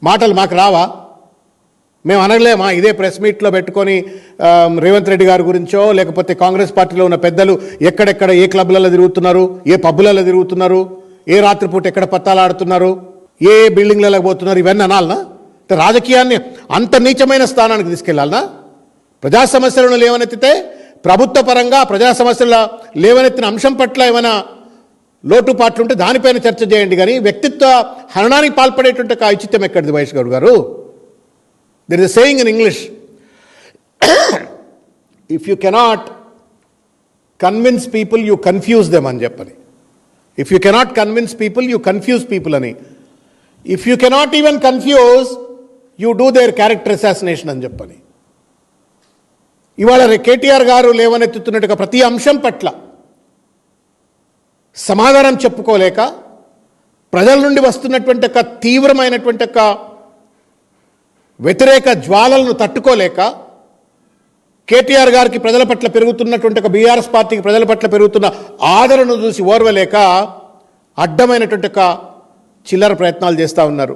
మాటలు మాకు రావా? మేము అనలేమా? ఇదే ప్రెస్ మీట్లో పెట్టుకొని రేవంత్ రెడ్డి గారి గురించో లేకపోతే కాంగ్రెస్ పార్టీలో ఉన్న పెద్దలు ఎక్కడెక్కడ ఏ క్లబ్లలో తిరుగుతున్నారు, ఏ పబ్బులలో తిరుగుతున్నారు, ఏ రాత్రిపూట ఎక్కడ పత్తాలాడుతున్నారు, ఏ బిల్డింగ్లకు పోతున్నారు, ఇవన్నీ అనాలనా? రాజకీయాన్ని అంత నీచమైన స్థానానికి తీసుకెళ్లాలనా? ప్రజా సమస్యలను లేవనెత్తితే ప్రభుత్వ పరంగా ప్రజా సమస్యల లేవనెత్తిన అంశం పట్ల ఏమైనా లోటుపాట్లుంటే దానిపైన చర్చ చేయండి, కానీ వ్యక్తిత్వ హననానికి పాల్పడేటువంటి ఐచిత్యం ఎక్కడిది మహేష్ గౌడ్ గారు? There is a saying in English, if you cannot convince people, you confuse them అని చెప్పని. If you cannot convince people, you confuse people అని. If you cannot even confuse, you do their character assassination అని చెప్పని. ఇవాళ కేటీఆర్ గారు లేవనెత్తుతున్నట్టుగా ప్రతి అంశం పట్ల సమాధానం చెప్పుకోలేక ప్రజల నుండి వస్తున్నటువంటి ఒక తీవ్రమైనటువంటి ఒక వ్యతిరేక జ్వాలలను తట్టుకోలేక కేటీఆర్ గారికి ప్రజల పట్ల పెరుగుతున్నటువంటి ఒక బీఆర్ఎస్ పార్టీకి ప్రజల పట్ల పెరుగుతున్న ఆదరణను చూసి ఓర్వలేక అడ్డమైనటువంటి ఒక చిల్లర ప్రయత్నాలు చేస్తూ ఉన్నారు.